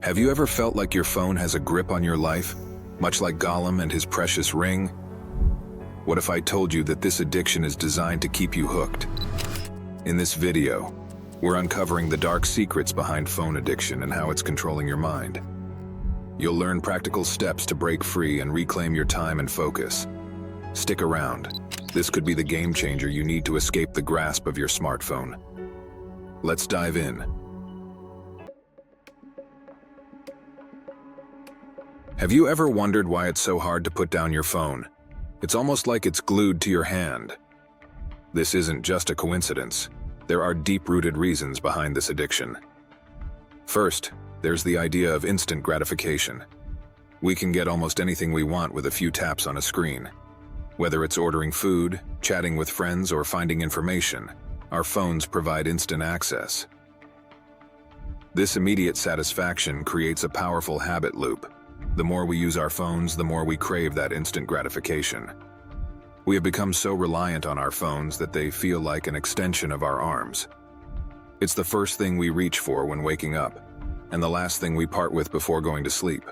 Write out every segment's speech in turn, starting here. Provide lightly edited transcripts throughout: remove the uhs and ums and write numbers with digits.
Have you ever felt like your phone has a grip on your life, much like Gollum and his precious ring? What if I told you that this addiction is designed to keep you hooked? In this video, we're uncovering the dark secrets behind phone addiction and how it's controlling your mind. You'll learn practical steps to break free and reclaim your time and focus. Stick around. This could be the game changer you need to escape the grasp of your smartphone. Let's dive in. Have you ever wondered why it's so hard to put down your phone? It's almost like it's glued to your hand. This isn't just a coincidence. There are deep-rooted reasons behind this addiction. First, there's the idea of instant gratification. We can get almost anything we want with a few taps on a screen. Whether it's ordering food, chatting with friends, or finding information, our phones provide instant access. This immediate satisfaction creates a powerful habit loop. The more we use our phones, the more we crave that instant gratification. We have become so reliant on our phones that they feel like an extension of our arms. It's the first thing we reach for when waking up, and the last thing we part with before going to sleep.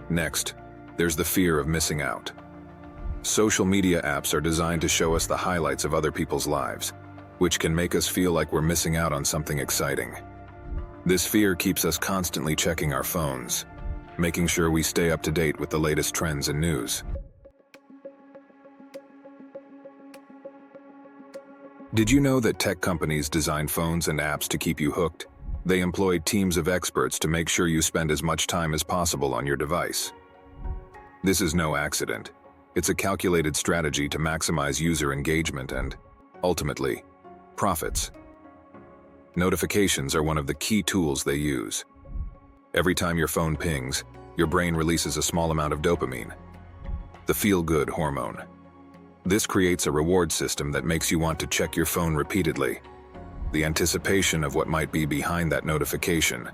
Next, there's the fear of missing out. Social media apps are designed to show us the highlights of other people's lives, which can make us feel like we're missing out on something exciting. This fear keeps us constantly checking our phones, making sure we stay up to date with the latest trends and news. Did you know that tech companies design phones and apps to keep you hooked? They employ teams of experts to make sure you spend as much time as possible on your device. This is no accident. It's a calculated strategy to maximize user engagement and, ultimately, profits. Notifications are one of the key tools they use. Every time your phone pings, your brain releases a small amount of dopamine, the feel-good hormone. This creates a reward system that makes you want to check your phone repeatedly. The anticipation of what might be behind that notification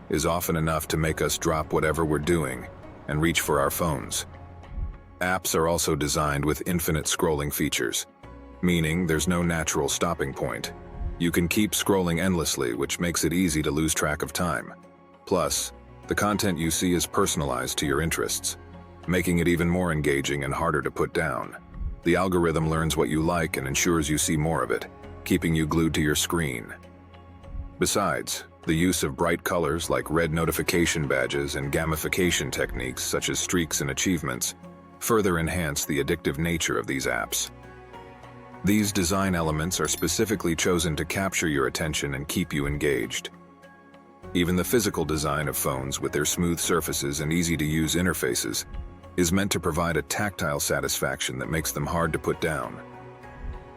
is often enough to make us drop whatever we're doing and reach for our phones. Apps are also designed with infinite scrolling features, meaning there's no natural stopping point. You can keep scrolling endlessly, which makes it easy to lose track of time. Plus, the content you see is personalized to your interests, making it even more engaging and harder to put down. The algorithm learns what you like and ensures you see more of it, keeping you glued to your screen. Besides, the use of bright colors like red notification badges and gamification techniques such as streaks and achievements further enhance the addictive nature of these apps. These design elements are specifically chosen to capture your attention and keep you engaged. Even the physical design of phones, with their smooth surfaces and easy-to-use interfaces, is meant to provide a tactile satisfaction that makes them hard to put down.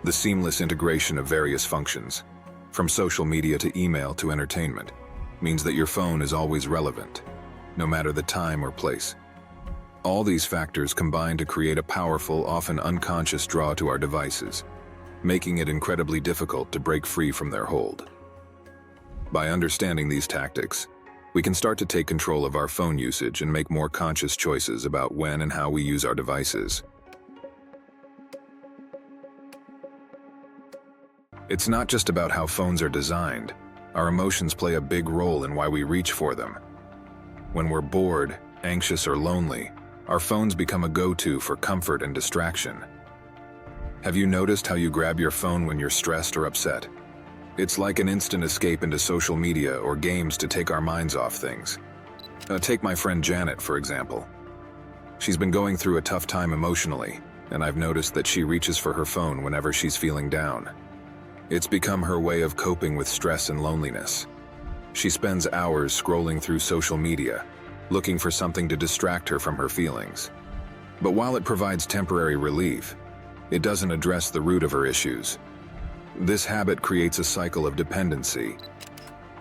The seamless integration of various functions, from social media to email to entertainment, means that your phone is always relevant, no matter the time or place. All these factors combine to create a powerful, often unconscious draw to our devices, making it incredibly difficult to break free from their hold. By understanding these tactics, we can start to take control of our phone usage and make more conscious choices about when and how we use our devices. It's not just about how phones are designed. Our emotions play a big role in why we reach for them. When we're bored, anxious, or lonely, our phones become a go-to for comfort and distraction. Have you noticed how you grab your phone when you're stressed or upset? It's like an instant escape into social media or games to take our minds off things. Take my friend Janet, for example. She's been going through a tough time emotionally, and I've noticed that she reaches for her phone whenever she's feeling down. It's become her way of coping with stress and loneliness. She spends hours scrolling through social media, looking for something to distract her from her feelings. But while it provides temporary relief, it doesn't address the root of her issues. This habit creates a cycle of dependency.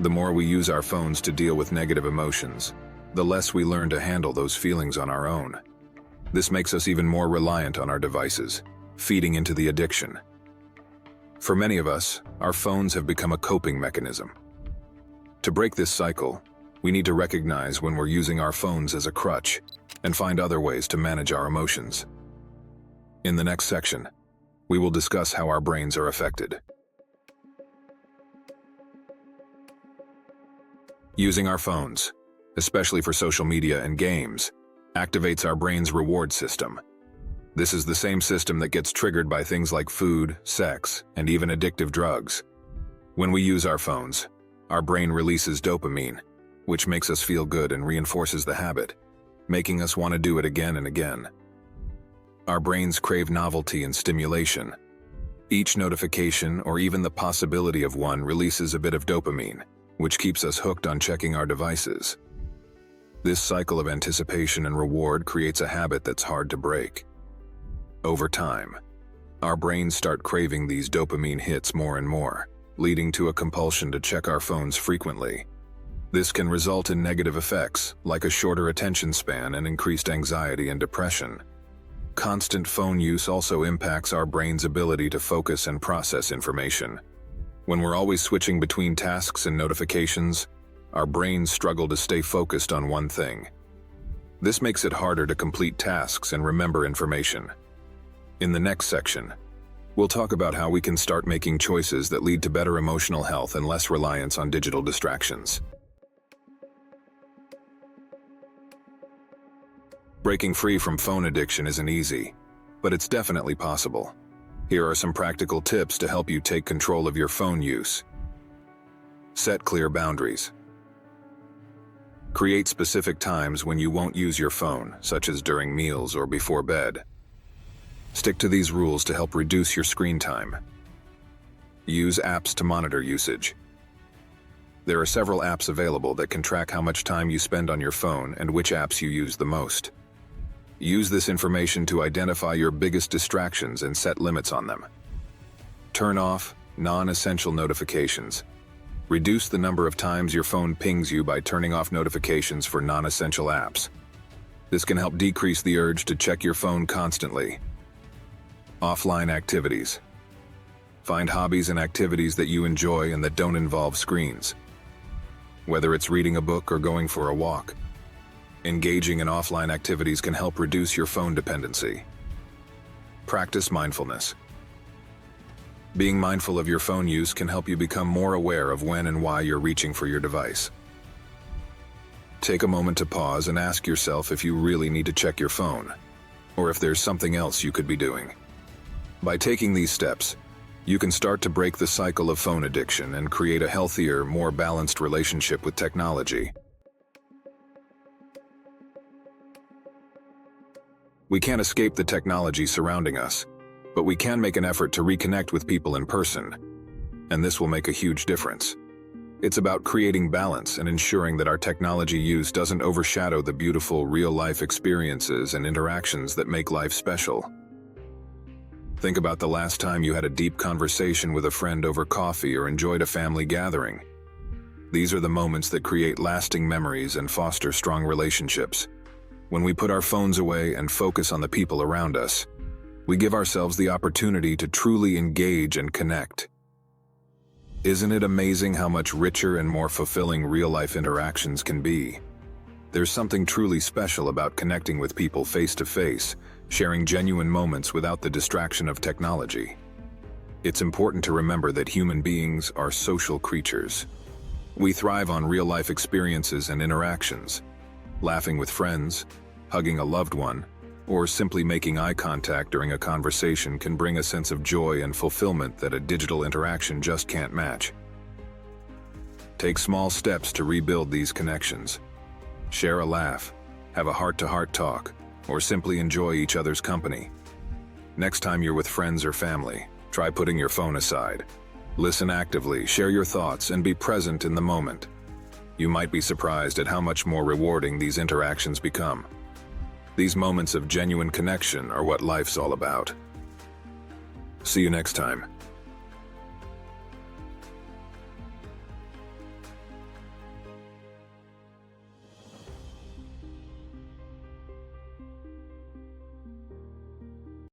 The more we use our phones to deal with negative emotions, the less we learn to handle those feelings on our own. This makes us even more reliant on our devices, feeding into the addiction. For many of us, our phones have become a coping mechanism. To break this cycle, we need to recognize when we're using our phones as a crutch and find other ways to manage our emotions. In the next section, we will discuss how our brains are affected. Using our phones, especially for social media and games, activates our brain's reward system. This is the same system that gets triggered by things like food, sex, and even addictive drugs. When we use our phones, our brain releases dopamine, which makes us feel good and reinforces the habit, making us want to do it again and again. Our brains crave novelty and stimulation. Each notification, or even the possibility of one, releases a bit of dopamine, which keeps us hooked on checking our devices. This cycle of anticipation and reward creates a habit that's hard to break. Over time, our brains start craving these dopamine hits more and more, leading to a compulsion to check our phones frequently. This can result in negative effects, like a shorter attention span and increased anxiety and depression. Constant phone use also impacts our brain's ability to focus and process information. When we're always switching between tasks and notifications, our brains struggle to stay focused on one thing. This makes it harder to complete tasks and remember information. In the next section, we'll talk about how we can start making choices that lead to better emotional health and less reliance on digital distractions. Breaking free from phone addiction isn't easy, but it's definitely possible. Here are some practical tips to help you take control of your phone use. Set clear boundaries. Create specific times when you won't use your phone, such as during meals or before bed. Stick to these rules to help reduce your screen time. Use apps to monitor usage. There are several apps available that can track how much time you spend on your phone and which apps you use the most. Use this information to identify your biggest distractions and set limits on them. Turn off non-essential notifications. Reduce the number of times your phone pings you by turning off notifications for non-essential apps. This can help decrease the urge to check your phone constantly. Offline activities. Find hobbies and activities that you enjoy and that don't involve screens. Whether it's reading a book or going for a walk, engaging in offline activities can help reduce your phone dependency. Practice mindfulness. Being mindful of your phone use can help you become more aware of when and why you're reaching for your device. Take a moment to pause and ask yourself if you really need to check your phone, or if there's something else you could be doing. By taking these steps, you can start to break the cycle of phone addiction and create a healthier, more balanced relationship with technology. We can't escape the technology surrounding us, but we can make an effort to reconnect with people in person, and this will make a huge difference. It's about creating balance and ensuring that our technology use doesn't overshadow the beautiful real-life experiences and interactions that make life special. Think about the last time you had a deep conversation with a friend over coffee or enjoyed a family gathering. These are the moments that create lasting memories and foster strong relationships. When we put our phones away and focus on the people around us, we give ourselves the opportunity to truly engage and connect. Isn't it amazing how much richer and more fulfilling real-life interactions can be? There's something truly special about connecting with people face-to-face, sharing genuine moments without the distraction of technology. It's important to remember that human beings are social creatures. We thrive on real-life experiences and interactions. Laughing with friends, hugging a loved one, or simply making eye contact during a conversation can bring a sense of joy and fulfillment that a digital interaction just can't match. Take small steps to rebuild these connections. Share a laugh, have a heart-to-heart talk, or simply enjoy each other's company. Next time you're with friends or family, try putting your phone aside. Listen actively, share your thoughts, and be present in the moment. You might be surprised at how much more rewarding these interactions become. These moments of genuine connection are what life's all about. See you next time.